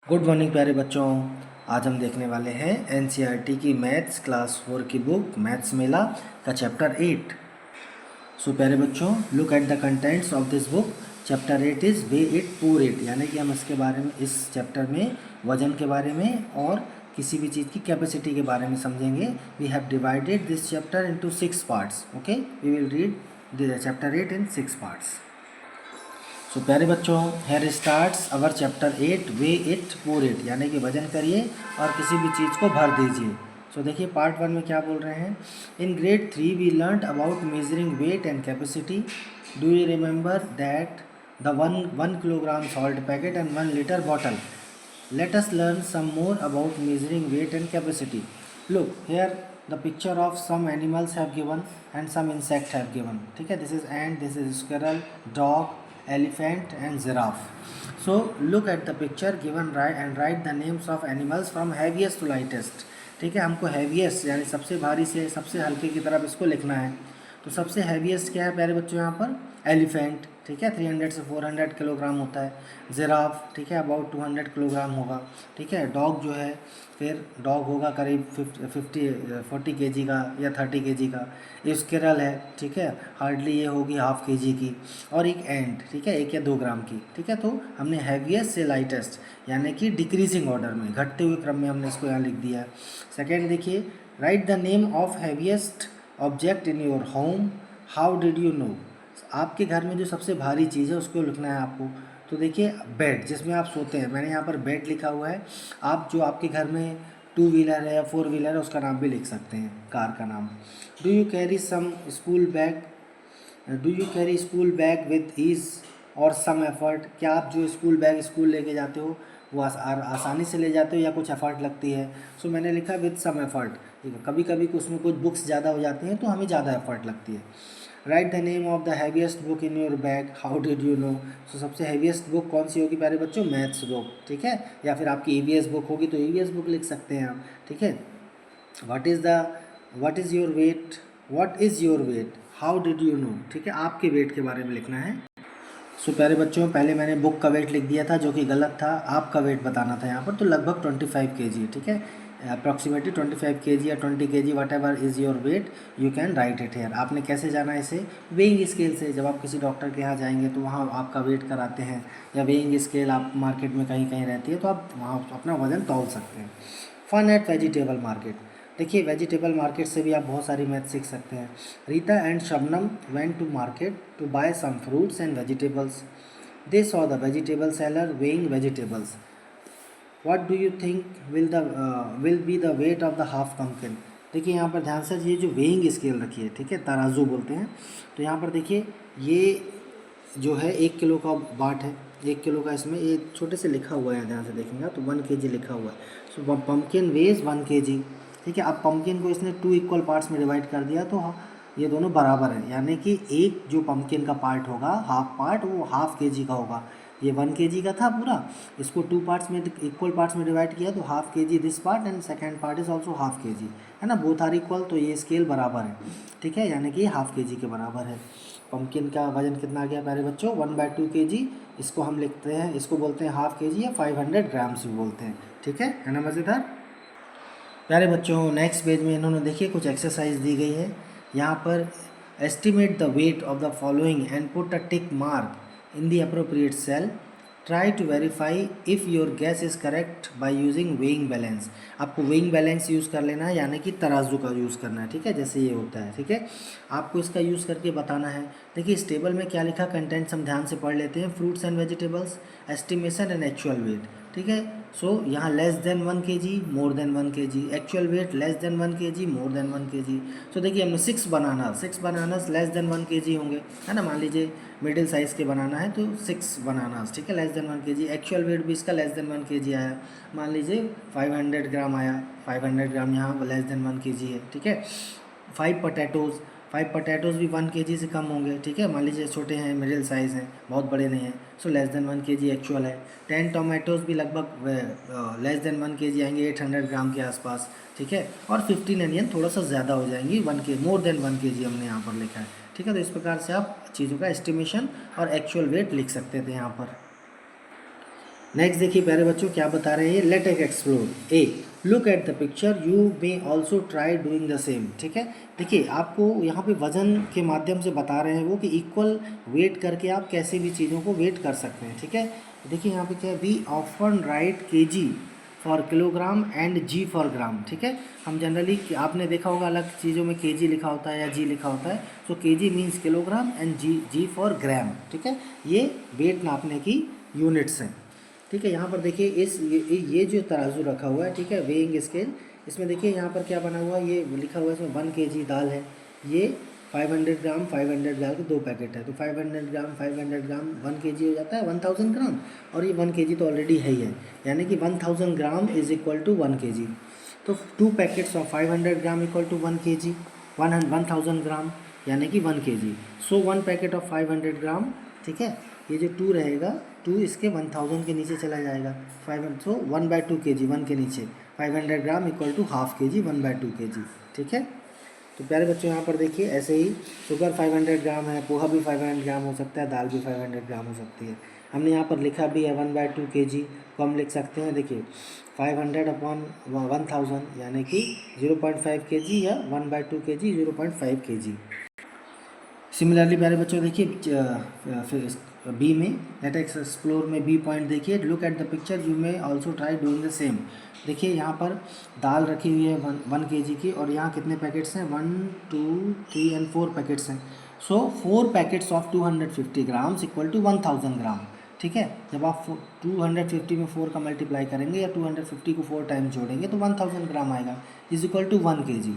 Good morning प्यारे बच्चों। आज हम देखने वाले हैं एनसीईआरटी की मैथ्स क्लास 4 की बुक मैथ्स मेला का चैप्टर 8। सो प्यारे बच्चों, look at the contents of this book. Chapter 8 is way it pour it, यानी कि हम इसके बारे में, इस चैप्टर में वजन के बारे में और किसी भी चीज़ की कैपेसिटी के बारे में समझेंगे। We have divided this chapter into 6 parts. Okay, we will read the chapter 8 in 6 parts. So प्यारे बच्चों, here starts our chapter 8 weigh it pour it, यानी कि वजन करिए और किसी भी चीज़ को भर दीजिए। सो देखिए पार्ट 1 में क्या बोल रहे हैं। In grade 3 we learn about measuring weight and capacity. Do you remember that the one kilogram salt packet and 1 litre bottle. Let us learn some more about measuring weight and capacity. Look here the picture of some animals have given and some insect have given. ठीक है, this is ant, this is squirrel, dog, elephant and giraffe. So look at the picture given and write the names of animals from heaviest to lightest. ठीक है, हमको heaviest यानी सबसे भारी से सबसे हल्के की तरफ इसको लिखना है। तो सबसे heaviest क्या है प्यारे बच्चों यहाँ पर? एलिफेंट। ठीक है, 300 से 400 किलोग्राम होता है। जिराफ, ठीक है, अबाउट 200 किलोग्राम होगा। ठीक है, डॉग जो है, फिर डॉग होगा करीब 40 केजी का या 30 केजी का। स्क्विरल है, ठीक है, हार्डली ये होगी हाफ केजी की। और एक एंट, ठीक है, 1 या 2 ग्राम की। ठीक है, तो हमने हैवीएस्ट से लाइटेस्ट यानी कि डिक्रीजिंग ऑर्डर में, घटते हुए क्रम में हमने इसको यहाँ लिख दिया है। सेकेंड देखिए, right the name of heaviest object in your home. How did you no. आपके घर में जो सबसे भारी चीज़ है उसको लिखना है आपको। तो देखिए बेड, जिसमें आप सोते हैं, मैंने यहाँ पर बेड लिखा हुआ है। आप जो आपके घर में 2 व्हीलर है या 4 व्हीलर है उसका नाम भी लिख सकते हैं, कार का नाम। Do you carry some school bag. Do you carry school bag with ease or some effort. क्या आप जो स्कूल बैग स्कूल लेके जाते हो वो आसानी से ले जाते हो या कुछ एफर्ट लगती है। सो मैंने लिखा विद सम एफर्ट। ठीक है, कभी कभी उसमें कुछ बुक्स ज़्यादा हो जाती हैं तो हमें ज़्यादा एफर्ट लगती है। Write the name of the heaviest book in your bag. How did you know. So सबसे हैवीएस्ट बुक कौन सी होगी प्यारे बच्चों? Maths book. ठीक है, या फिर आपकी ईवीएस बुक होगी तो ईवीएस बुक लिख सकते हैं आप। ठीक है, what is your weight. What is your weight, how did you no. ठीक है, आपके वेट के बारे में लिखना है। सो प्यारे बच्चों, पहले मैंने बुक का वेट लिख दिया था जो कि गलत था। आपका वेट बताना था यहाँ पर, तो लगभग 25 kg। ठीक है, अप्रॉक्सीमेटली 25 kg या 20 kg, what ever is your weight, you can write it here. आपने कैसे जाना है इसे? वेइंग स्केल से। जब आप किसी डॉक्टर के यहाँ जाएंगे तो वहाँ आपका वेट कराते हैं, या वेइंग स्केल आप मार्केट में कहीं कहीं रहती है तो आप वहाँ अपना वजन तौल सकते हैं। Fun at vegetable market. देखिए वेजिटेबल मार्केट से भी आप बहुत सारी मैथ सीख सकते हैं। Rita and Shabnam went to market to buy some fruits and vegetables. They saw the vegetable seller weighing vegetables. What do you think will be the weight of the half pumpkin. देखिए यहाँ पर ध्यान से, ये जो वेइंग स्केल रखी है, ठीक है, तराजू बोलते हैं। तो यहाँ पर देखिए ये जो है 1 किलो का बाट है, 1 किलो का। इसमें ये छोटे से लिखा हुआ है, ध्यान से देखेंगे तो 1 kg लिखा हुआ है। सो पम्पकिन वेज 1 kg। ठीक है, अब पम्पकिन को इसने 2 इक्वल पार्ट्स में डिवाइड कर दिया तो ये दोनों बराबर हैं, यानी कि एक जो पम्पकिन का पार्ट होगा, हाफ पार्ट, वो हाफ kg का होगा। ये 1 kg का था पूरा, इसको 2 पार्ट्स में, इक्वल पार्ट्स में डिवाइड किया तो half kg this part and second part is also half kg, है ना, बोथ आर इक्वल। तो ये स्केल बराबर है। ठीक है, यानी कि हाफ kg के बराबर है। पम्पकिन का वजन कितना आ गया प्यारे बच्चों? 1/2 kg। इसको हम लिखते हैं, इसको बोलते हैं हाफ kg या 500 ग्राम्स भी बोलते हैं। ठीक है ना मज़ेदार प्यारे बच्चों। नेक्स्ट पेज में इन्होंने देखिए कुछ एक्सरसाइज दी गई है। यहाँ पर estimate the weight of the following and put a tick mark in the appropriate cell. Try to verify if your guess is correct by using weighing balance. आपको वेइंग बैलेंस यूज़ कर लेना है, यानी कि तराजू का यूज़ करना है। ठीक है, जैसे ये होता है। ठीक है, आपको इसका यूज़ करके बताना है। देखिए इस टेबल में क्या लिखा, कंटेंट्स हम ध्यान से पढ़ लेते हैं। Fruits and vegetables, estimation and actual wait. ठीक है, सो यहाँ less than 1 kg, more than 1 kg, actual weight less than 1 kg, more than 1 kg। सो देखिए हमने 6 बनानास लेस देन 1 kg होंगे, है ना। मान लीजिए मिडिल साइज़ के बनाना है तो 6 बनानास, ठीक है, less than 1 kg। Actual wait भी इसका लेस देन 1 kg आया। मान लीजिए 500 ग्राम आया, 500 ग्राम यहाँ लेस देन 1 kg है। ठीक है, 5 पोटैटोज़ भी 1 kg से कम होंगे। ठीक है, मान लीजिए छोटे हैं, मिडिल साइज़ हैं, बहुत बड़े नहीं हैं, so less than 1 kg actual है। 10 टोमेटोज़ भी लगभग लेस देन 1 kg आएंगे, 800 ग्राम के आसपास। ठीक है, और 15 अनियन थोड़ा सा ज़्यादा हो जाएंगी, 1 kg, मोर देन 1 kg हमने यहाँ पर लिखा है। ठीक है, तो इस प्रकार से आप चीज़ों का एस्टिमेशन और एक्चुअल वेट लिख सकते थे यहाँ पर। नेक्स्ट देखिए प्यारे बच्चों क्या बता रहे हैं, let us explore. A, look at the picture, you may also try doing the same. ठीक है, देखिए आपको यहाँ पे वजन के माध्यम से बता रहे हैं वो कि इक्वल वेट करके आप कैसे भी चीज़ों को वेट कर सकते हैं। ठीक है, देखिए यहाँ पे क्या है, we often write kg for kilogram and g for gram. ठीक है, हम जनरली आपने देखा होगा अलग चीज़ों में केजी लिखा होता है या जी लिखा होता है, so kg means kilogram and g for gram. ठीक है, ये वेट नापने की यूनिट्स हैं। ठीक है, यहाँ पर देखिए ये जो तराजू रखा हुआ है, ठीक है, वेइंग स्केल, इसमें देखिए यहाँ पर क्या बना हुआ है, ये लिखा हुआ है इसमें 1 केजी दाल है, ये 500 ग्राम 500 दाल के 2 पैकेट है, तो 500 ग्राम 1 केजी हो जाता है 1000 ग्राम, और ये 1 केजी तो ऑलरेडी है ही है, यानी कि 1000 gram is equal to 1 KG. तो 2 packets of 500 gram equal to 1 KG, 1000 gram यानी कि 1 KG. So 1 packet of 500 gram, ठीक है, ये जो 2 रहेगा, 2 इसके 1000 के नीचे चला जाएगा, 500, सो 1/2 केजी, 1 के नीचे 500 gram equal to half KG, 1/2 KG. ठीक है, तो प्यारे बच्चों यहाँ पर देखिए ऐसे ही शुगर 500 ग्राम है, पोहा भी 500 ग्राम हो सकता है, दाल भी 500 ग्राम हो सकती है। हमने यहाँ पर लिखा भी है 1/2 केजी, तो हम लिख सकते हैं, देखिए 500 अपॉन 1000 यानी कि 0.5 केजी, या 1/2 केजी 0.5 केजी। सिमिलरली प्यारे बच्चों देखिए बी में, लेट अस एक्सप्लोर में बी पॉइंट देखिए, look at the picture, you may also try doing the same. देखिए यहाँ पर दाल रखी हुई है 1 केजी की, और यहाँ कितने पैकेट्स हैं, 1 2 3 एंड 4 पैकेट्स हैं। So 4 packets of 250 grams equal to 1000 gram. ठीक है, जब आप 250 में 4 का मल्टीप्लाई करेंगे या 250 को 4 टाइम्स जोड़ेंगे तो 1000 ग्राम आएगा, is equal to 1 KG.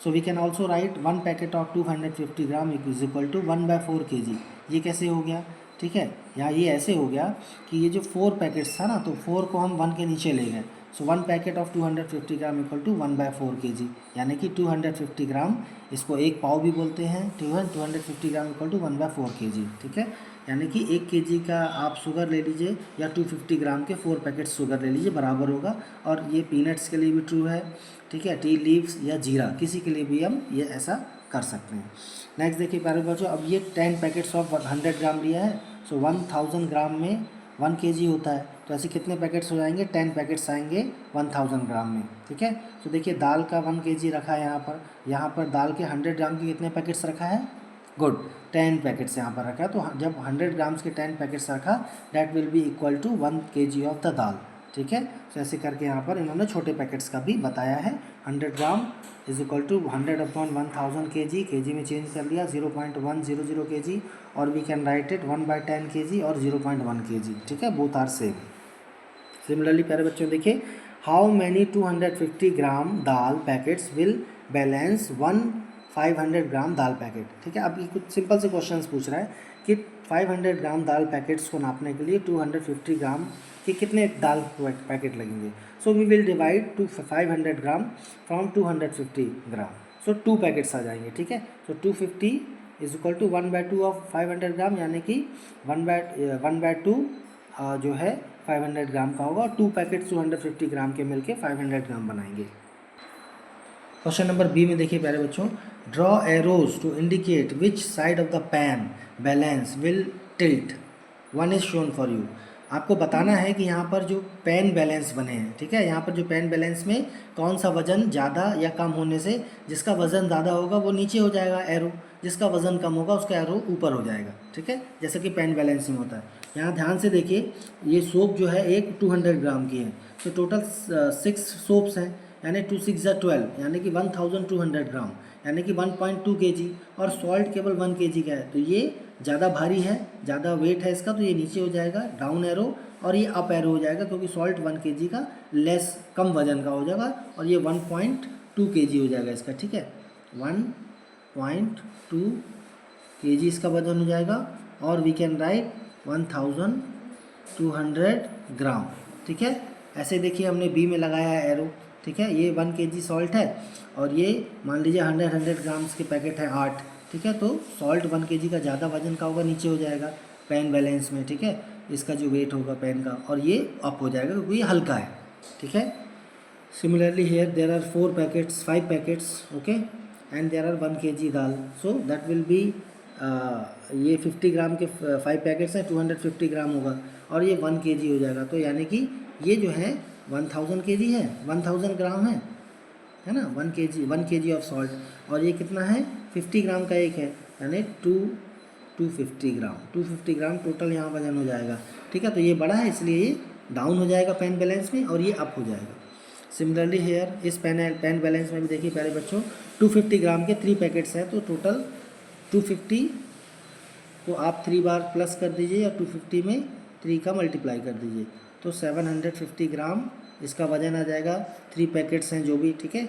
So we can also write 1 packet of 250 gram is equal to 1/4 KG. ये कैसे हो गया, ठीक है, यहाँ ये ऐसे हो गया कि ये जो 4 पैकेट्स था ना, तो 4 को हम 1 के नीचे ले गए, so 1 packet of 250 gram equal to 1/4 KG, यानी कि 250 ग्राम, इसको एक पाव भी बोलते हैं, 250 ग्राम इक्वल टू 1/4 केजी। ठीक है, यानी कि 1 केजी का आप शुगर ले लीजिए या 250 ग्राम के 4 पैकेट शुगर ले लीजिए, बराबर होगा। और ये पीनट्स के लिए भी ट्रू है, ठीक है, टी लीव्स या जीरा किसी के लिए भी हम ये ऐसा कर सकते हैं। नेक्स्ट देखिए प्यारे बच्चों, अब ये 10 पैकेट्स ऑफ 100 ग्राम लिया है, सो 1000 ग्राम में 1 केजी होता है, तो ऐसे कितने पैकेट्स हो जाएंगे, 10 पैकेट्स आएंगे 1000 ग्राम में। ठीक है, तो देखिए दाल का 1 केजी रखा है यहाँ पर दाल के 100 ग्राम के कितने पैकेट्स रखा है, गुड, 10 पैकेट्स यहाँ पर रखा है। तो जब 100 ग्राम्स के 10 पैकेट्स रखा, that will be equal to 1 kg of the dal. ठीक है, तो ऐसे करके यहाँ पर इन्होंने छोटे पैकेट्स का भी बताया है। 100 gram is equal to 100 upon 1000 KG, KG में चेंज कर लिया 0.100 केजी, और we can write it 1/10 KG और 0.1 केजी। ठीक है, बोथ आर सेम। सिमिलरली प्यारे बच्चों देखिए, how many 250 gram dal packets will balance 500 gram dal packet. ठीक है, अब ये कुछ सिंपल से क्वेश्चंस पूछ रहा है कि 500 ग्राम दाल पैकेट्स को नापने के लिए 250 ग्राम के कितने दाल पैकेट लगेंगे। So we will divide to 500 gram from 250 gram, so 2 packets आ जाएंगे। ठीक है, so 250 is equal to 1/2 of 500 gram, यानी कि 1/2 जो है 500 ग्राम का होगा, और 2 पैकेट्स 250 ग्राम के मिलके 500 ग्राम बनाएंगे। क्वेश्चन नंबर बी में देखिए प्यारे बच्चों, draw arrows to indicate which side of the pan balance will tilt, 1 is shown for you. आपको बताना है कि यहाँ पर जो पेन बैलेंस बने हैं, ठीक है, यहाँ पर जो पेन बैलेंस में कौन सा वज़न ज़्यादा या कम होने से, जिसका वज़न ज़्यादा होगा वो नीचे हो जाएगा एरो, जिसका वज़न कम होगा उसका एरो ऊपर हो जाएगा। ठीक है, जैसे कि पेन बैलेंसिंग होता है। यहाँ ध्यान से देखिए, ये सोप जो है एक 200 ग्राम की है, तो टोटल 6 सोप्स हैं, यानी 2 6 12, यानी कि 1200 ग्राम, यानी कि 1.2 केजी, और सॉल्ट केवल 1 केजी का है, तो ये ज़्यादा भारी है, ज़्यादा वेट है इसका, तो ये नीचे हो जाएगा डाउन एरो, और ये अप एरो हो जाएगा, क्योंकि सॉल्ट 1 केजी का लेस कम वजन का हो जाएगा, और ये 1.2 केजी हो जाएगा इसका। ठीक है, 1.2 केजी इसका वजन हो जाएगा, और वी कैन राइट 1200 ग्राम। ठीक है, ऐसे देखिए हमने बी में लगाया है एरो। ठीक है, ये 1 केजी सॉल्ट है, और ये मान लीजिए 100 ग्राम्स के पैकेट है 8। ठीक है, तो सॉल्ट 1 केजी का ज़्यादा वजन का होगा, नीचे हो जाएगा पेन बैलेंस में। ठीक है, इसका जो वेट होगा पेन का, और ये अप हो जाएगा क्योंकि ये हल्का है। ठीक है, similarly here there are 5 packets, okay, and there are 1 KG dal, so that will be ये 50 ग्राम के 5 पैकेट्स हैं, 250 ग्राम होगा, और ये 1 kg हो जाएगा। तो यानी कि ये जो है 1000 kg है, 1000 ग्राम है ना, 1 kg ऑफ सॉल्ट। और ये कितना है, 50 ग्राम का एक है, यानी 250 ग्राम, 250 ग्राम टोटल यहाँ वजन हो जाएगा। ठीक है, तो ये बड़ा है इसलिए ये डाउन हो जाएगा पेन बैलेंस में और ये अप हो जाएगा। सिमिलरली हेयर इस पेन बैलेंस में भी देखिए प्यारे बच्चों 250 ग्राम के 3 पैकेट्स हैं, तो टोटल 250 को आप 3 बार प्लस कर दीजिए या 250 में 3 का मल्टीप्लाई कर दीजिए, तो 750 ग्राम इसका वजन आ जाएगा। 3 पैकेट्स हैं जो भी, ठीक है,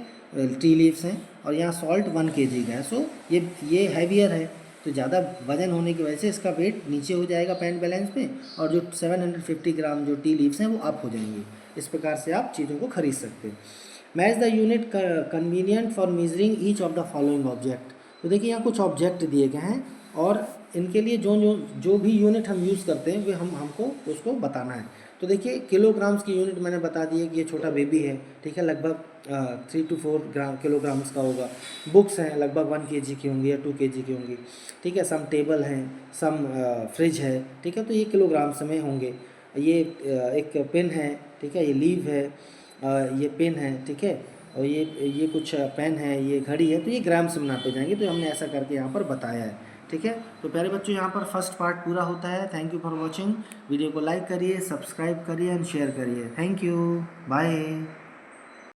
टी लीव्स हैं, और यहाँ सॉल्ट 1 kg का है। सो ये हैवियर है, तो ज़्यादा वजन होने की वजह से इसका वेट नीचे हो जाएगा पेन बैलेंस में, और जो 750 ग्राम जो टी लीव्स हैं वो अप हो जाएंगे। इस प्रकार से आप चीज़ों को खरीद सकते हैं। Match the unit convenient for measuring each of the following object. तो देखिए यहाँ कुछ ऑब्जेक्ट दिए गए हैं और इनके लिए जो भी यूनिट हम यूज़ करते हैं वे हमको उसको बताना है। तो देखिए किलोग्राम्स की यूनिट मैंने बता दी है कि ये छोटा बेबी है, ठीक है, लगभग 3 to 4 किलोग्राम्स का होगा। बुक्स हैं लगभग 1 kg की होंगी या 2 kg की होंगी, ठीक है। सम टेबल हैं, सम फ्रिज है, ठीक है, तो ये किलोग्राम्स में होंगे। ये एक पेन है, ठीक है, ये लीव है, ये पेन है, ठीक है, और ये कुछ पेन है, ये घड़ी है, तो ये ग्राम्स में नापे जाएंगे। तो हमने ऐसा करके यहाँ पर बताया है, ठीक है। तो प्यारे बच्चों यहाँ पर फर्स्ट पार्ट पूरा होता है। Thank you for watching. Video को लाइक करिए, सब्सक्राइब करिए एंड शेयर करिए। Thank you, bye.